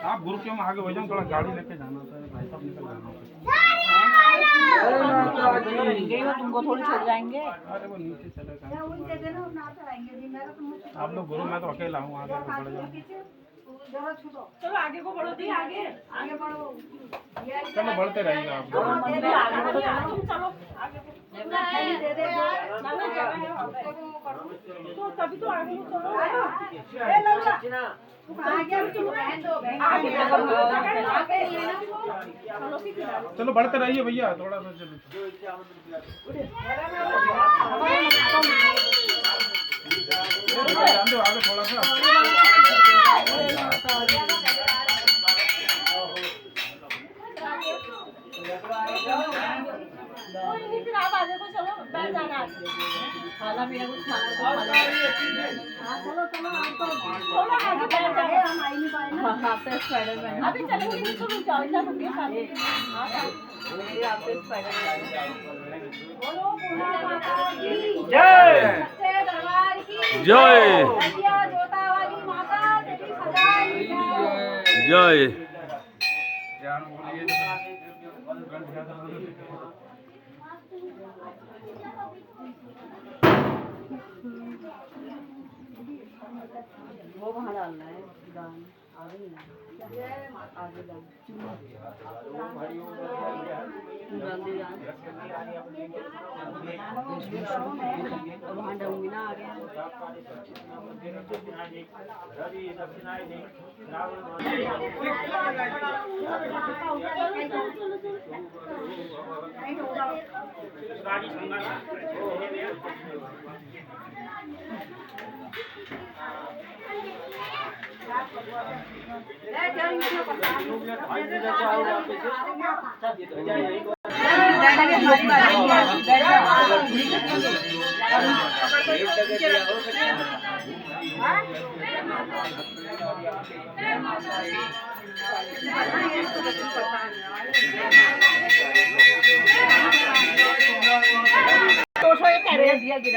आप ग्रुप के में आगे हो जाओ, थोड़ा गाड़ी लेके जाना था भाई साहब, निकल जाना। तुमको थोड़ी छोड़ जाएंगे। अरे वो नीचे चले जाएंगे, आप लोग गुरु, मैं तो अकेला हूँ, आगे बढ़ जाओ। चलो आगे को बढ़ो, दी आगे आगे बढ़ो, चलो बढ़ते रहिए आप। आगे बढ़ो, चलो आगे दे दे तो तभी तो आगे चलो। चलो बढ़ते रहिए भैया, थोड़ा सा चलो। आगे थोड़ा सा। फिर आप आगे को चलो, बैठ जाना। खाना मेरा कुछ खाना चलो चलो आप तो थोड़ा आगे बैठ जाओ, हम आई नहीं पाए ना। हां तो स्पाइडरमैन अभी चलोगे तो रुक जाओ, इधर रुकिए सामने। हां ये आपसे स्पाइडरमैन बोलो, पूरा माता की जय, सच्चे दरबार की जय, जोता वाली माता तेरी सदाई जय। वो वहाँ डालना है दान, आगे नहीं आगे दान वहाँ डालूंगी ना आगे।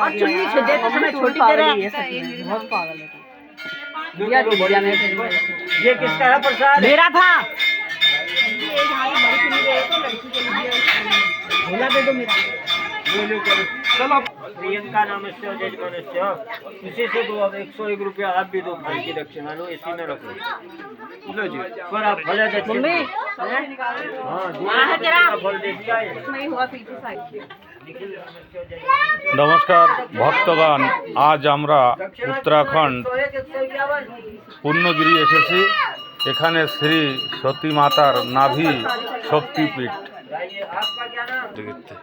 और चुन्नी से देते समय छोटी तेरा बहुत पागल है तू। दिया ये किसका है प्रसाद? मेरा था। बोला दे दो मेरा। चलो प्रियंका नामस्य जजमानस्य, इसी से दो। अब 101 रुपया आप भी दो, भाई की दक्षिणा लो, इसी में रखो। लो जी, पर आप भले दक्षिणा। हाँ है तेरा फल दे दिया है। नहीं हुआ पीछे साइड। नमस्कार भक्तगण, आज আমরা उत्तराखंड পূর্ণগিরি এসেছি। এখানে শ্রী সতী মাতার নাভি শক্তিপীঠ দেখতে।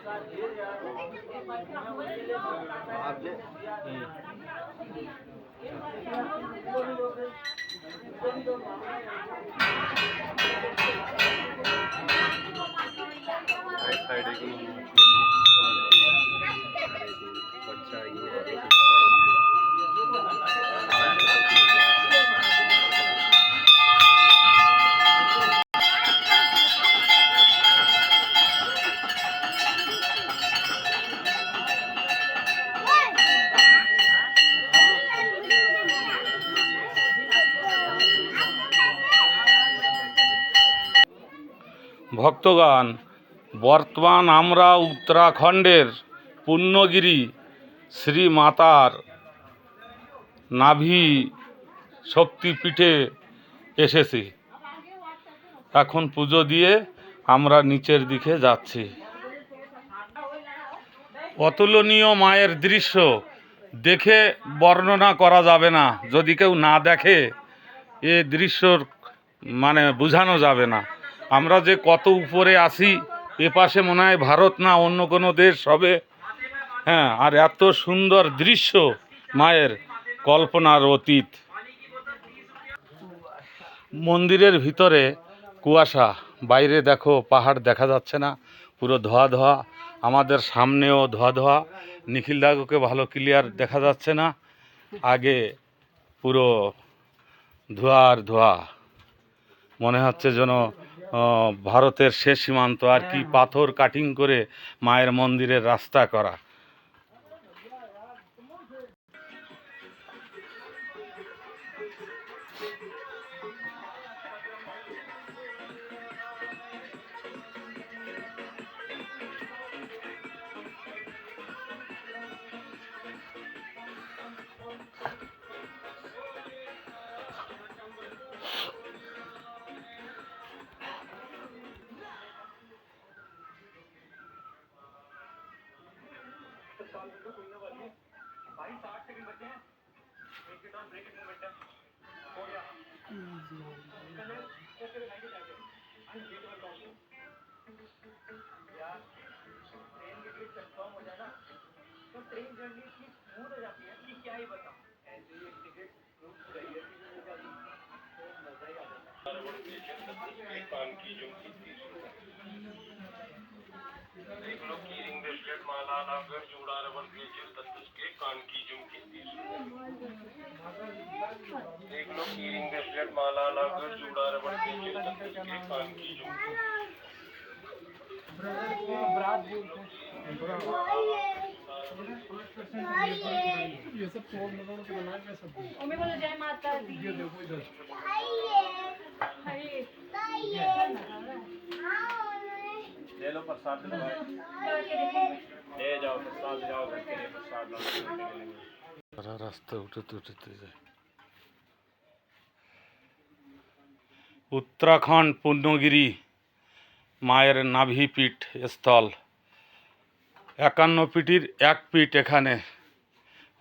ভক্তগণ, বর্তমান আমরা উত্তরাখণ্ডের পূর্ণগিরি শ্রী মাতার নাভি শক্তিপীঠে এসেছি। এখন পুজো দিয়ে আমরা নিচের দিকে যাচ্ছি। অতুলনীয় মায়ের দৃশ্য দেখে বর্ণনা করা যাবে না, যদি কেউ না দেখে এ দৃশ্যর মানে বোঝানো যাবে না। আমরা যে কত উপরে আছি, এপাশে মনে হয় ভারত না অন্য কোনো দেশ হবে। হ্যাঁ, আর এত সুন্দর দৃশ্য মায়ের কল্পনার অতীত। মন্দিরের ভিতরে কুয়াশা, বাইরে দেখো পাহাড় দেখা যাচ্ছে না, পুরো ধোয়া ধোয়া। আমাদের সামনেও ধোয়া ধোয়া, নিখিল দাগুকে ভালো ক্লিয়ার দেখা যাচ্ছে না। আগে পুরো ধোয়া আর ধোয়া, মনে হচ্ছে যেন ভারতের শেষ সীমান্ত। আর কি পাথর কাটিং করে মায়ের মন্দিরের রাস্তা করা। ये सब तो बना के सब मम्मी बोलो जय माता दी। ये देखो इधर ले लो प्रसाद ले जाओ प्रसाद जाओ घर के लिए प्रसाद सारा रास्ता उठते उठते যায় उत्तराखंड पूर्णगिरी মায়ের নাভিপীঠ স্থল 51 পিটির এক পিঠ এখানে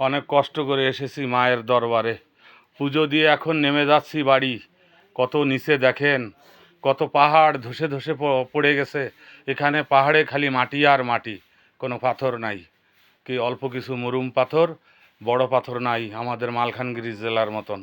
অনেক কষ্ট করে এসেছি মায়ের দরবারে পুজো দিয়ে এখন নেমে যাচ্ছি বাড়ি কত নিচে দেখেন কত পাহাড় ধসে ধসে পড়ে গেছে এখানে পাহাড়ে খালি মাটি আর মাটি কোনো পাথর নাই কি অল্প কিছু মরুম পাথর বড় পাথর নাই আমাদের মালখানগিরি জেলার মতন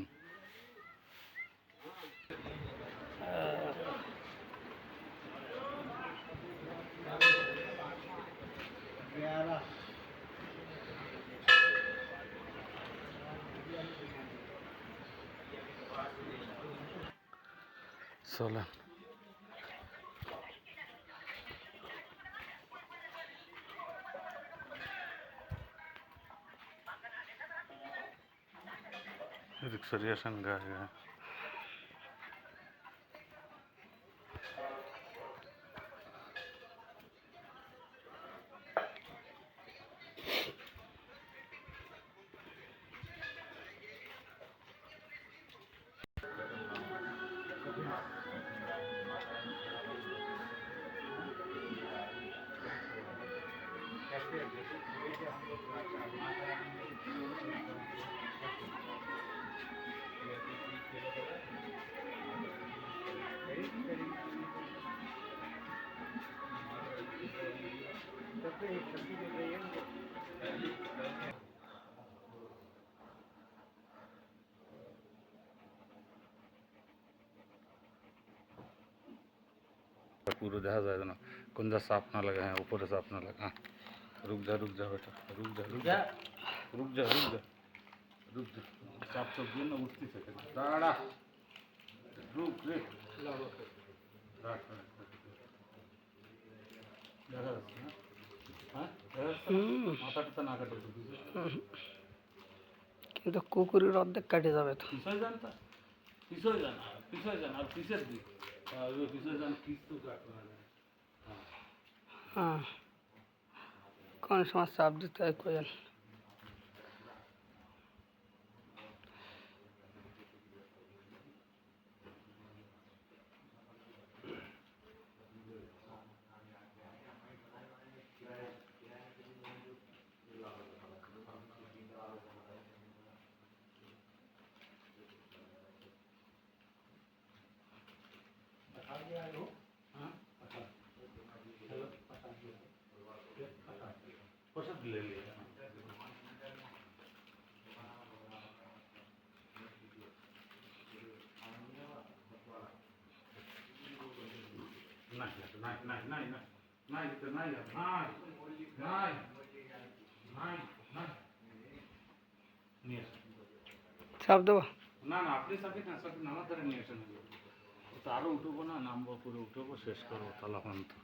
চলেন রিক্সারিয়েশন গাড়ি पूरा देखा जाए ना कुंजा साफ ना लगा है ऊपर साफ ना लगा रुक जा बेटा रुक जा रुक जा रुक जा रुक जा रुक जा चाप चौक दिए ना उठती से दाड़ा रुक रे মাথাটা না কাটে কিন্তু কুকুরের অর্ধেক কাটে যাবে তো পিছয় যান আর পিছের দিক পিছয় যান কিছু কাটবে না হ্যাঁ কোন সময় চাপ দিতে হয় কোয়েন प्रसाद ले लिया চাপ দেবো না না আপনি সাথে নামার ধারে নিয়ে আসেন তো আরও উঠবো না নামবো পুরো উঠবো শেষ করবো তালাফান তো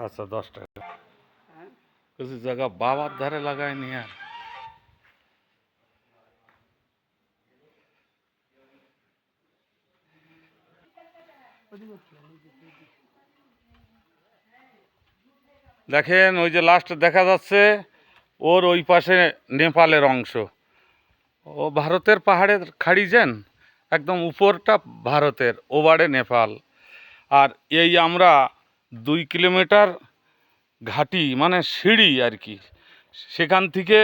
আচ্ছা 10 টাকা किसी जगह बाबा धारे लगाए नहीं यार দেখেন ওই যে লাস্ট দেখা যাচ্ছে ওর ওই পাশে নেপালের অংশ ও ভারতের পাহাড়ের খাড়ি যান একদম উপরটা ভারতের ওবারে নেপাল আর এই আমরা 2 কিলোমিটার ঘাটি মানে সিঁড়ি আর কি সেখান থেকে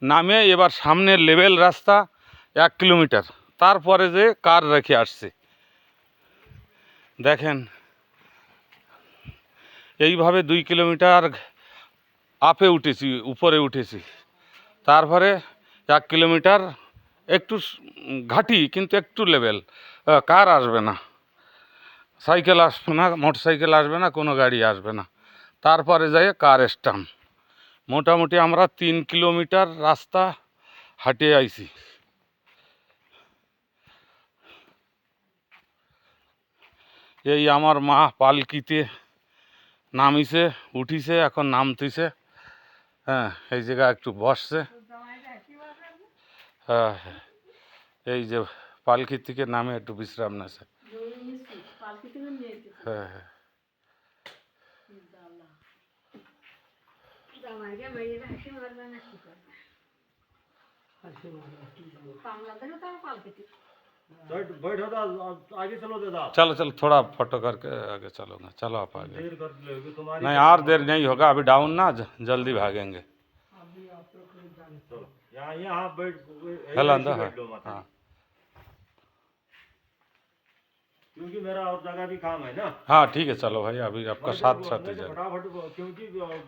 নামে এবার সামনের লেভেল রাস্তা 1 কিলোমিটার, তারপরে যে কার রেখে আসছে দেখেন। এইভাবে 2 কিলোমিটার আপে উঠেছি, উপরে উঠেছি, তারপরে 1 কিলোমিটার একটু ঘাটি কিন্তু একটু লেভেল, কার আসবে না, সাইকেল আসবে না, মোটর সাইকেল আসবে না, কোনো গাড়ি আসবে না, তারপরে যাই কার স্ট্যান্ড। মোটামুটি আমরা 3 কিলোমিটার রাস্তা হাঁটে আইছি। এই আমার মা পালকিতে নামিছে, উঠিছে, এখন নামতেছে। হ্যাঁ, এই জায়গায় একটু বসছে। হ্যাঁ, এই যে পালকি থেকে নামে একটু বিশ্রাম নেছে। হ্যাঁ হ্যাঁ, बैठो तो आगे चलो दादा। चलो चलो थोड़ा फोटो करके आगे चलो ना, चलो आप आगे। देर कर लोगे तुम्हारी। नहीं और देर नहीं होगा, अभी डाउन ना, जल्दी भागेंगे। यहाँ यहाँ बैठ हेलो ऐसे अंदर है, बैठ लो माता। हाँ क्योंकि मेरा और जगह भी काम है ना। हाँ ठीक है, चलो भाई अभी आपका साथ साथ ही मैं तो जाए। फटाफट, क्योंकि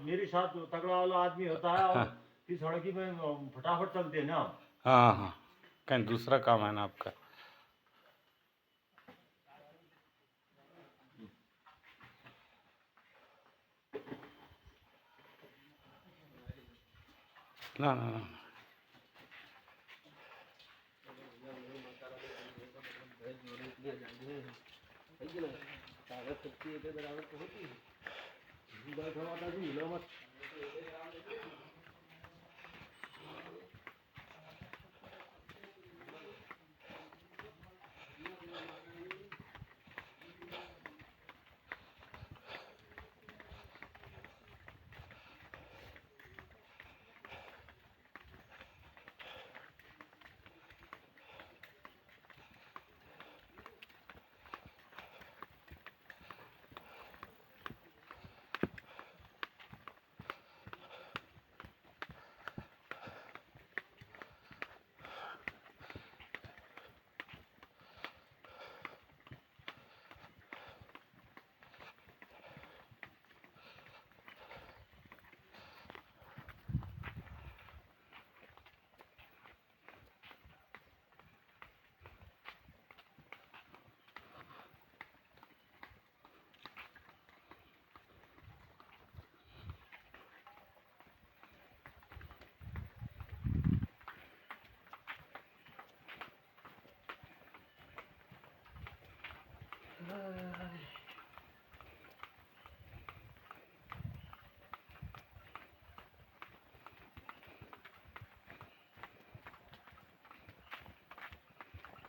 मेरे साथ तगड़ा वाला आदमी होता है और फिर सड़की में फटाफट चलते हैं ना। हाँ हाँ, कहीं दूसरा काम है ना आपका। ना ना ना,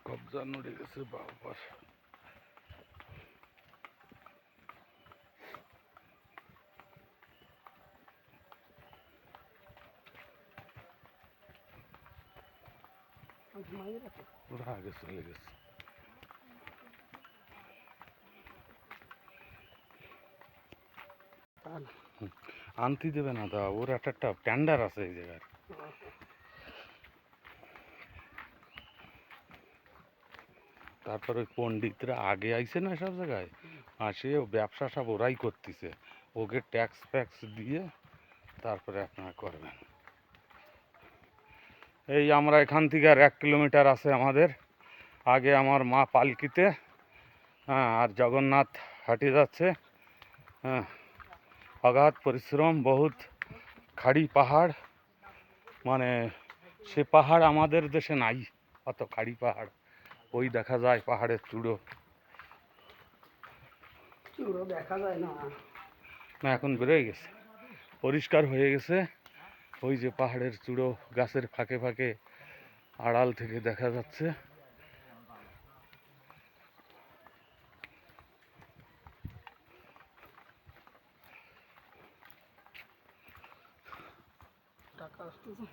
কবজা নড়ে গেছে বাবার। ওরা আগে চলে গেছে। আনতে দেবে না দা, ওর একটা টেন্ডার আছে এই জায়গায়। তারপর ওই পণ্ডিতরা আগে আইছে না সব জায়গায়, আসে ব্যবসা সব ওরাই করতেছে, ওকে ট্যাক্স ফ্যাক্স দিয়ে তারপরে আপনারা করবেন। এই আমরা এখান থেকে আর 1 কিলোমিটার আছে আমাদের। আগে আমার মা পালকিতে, হ্যাঁ, আর জগন্নাথ হাঁটে যাচ্ছে। হ্যাঁ, অগাধ পরিশ্রম, বহুত খাড়ি পাহাড়, মানে সে পাহাড় আমাদের দেশে নাই, অত খাড়ি পাহাড়। ওই দেখা যায় পাহাড়ের চূড়ো, চূড়ো দেখা যায় না। না এখন বেরোয় গেছে, পরিষ্কার হয়ে গেছে। ওই যে পাহাড়ের চূড়ো গাছের ফাঁকে ফাঁকে আড়াল থেকে দেখা যাচ্ছে। টাকা আসতেছে।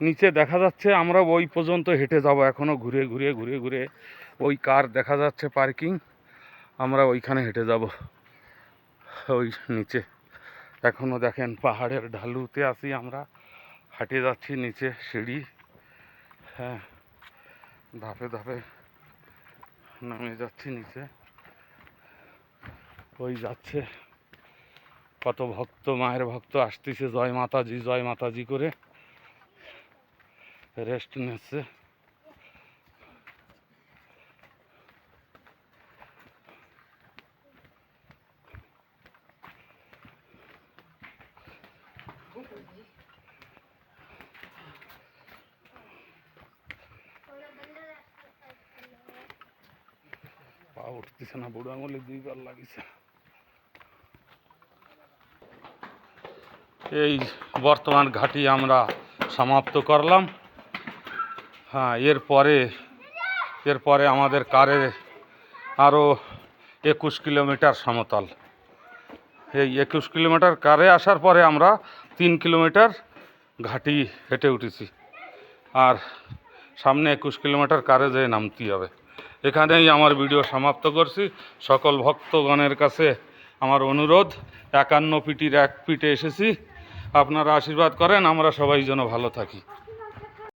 নিচে দেখা যাচ্ছে, আমরা ওই পর্যন্ত হেঁটে যাব এখনো, ঘুরে ঘুরে ঘুরে ঘুরে। ওই কার দেখা যাচ্ছে পার্কিং, আমরা ওইখানে হেঁটে যাব ওই নিচে। এখনও দেখেন পাহাড়ের ঢালুতে আছি আমরা, হাঁটে যাচ্ছি নিচে সিঁড়ি, হ্যাঁ ধাপে ধাপে নামে যাচ্ছি নিচে। ওই যাচ্ছে কত ভক্ত, মায়ের ভক্ত আসতেছে জয় মাতাজি করে রেস্ট নিচ্ছে। পা উঠতেছে না, বুড়ো আঙুলে 2বার লাগিছে। এই বর্তমান ঘাটি আমরা সমাপ্ত করলাম। হ্যাঁ, এরপরে আমাদের কারে আরও 21 কিলোমিটার সমতল। এই 21 কিলোমিটার কারে আসার পরে আমরা 3 কিলোমিটার ঘাটি হেঁটে উঠেছি, আর সামনে 21 কিলোমিটার কারে যেয়ে নামতে হবে। এখানেই আমার ভিডিও সমাপ্ত করছি। সকল ভক্তগণের কাছে আমার অনুরোধ, 51 পিটির 1 পিঠে এসেছি, আপনারা আশীর্বাদ করেন আমরা সবাই যেন ভালো থাকি।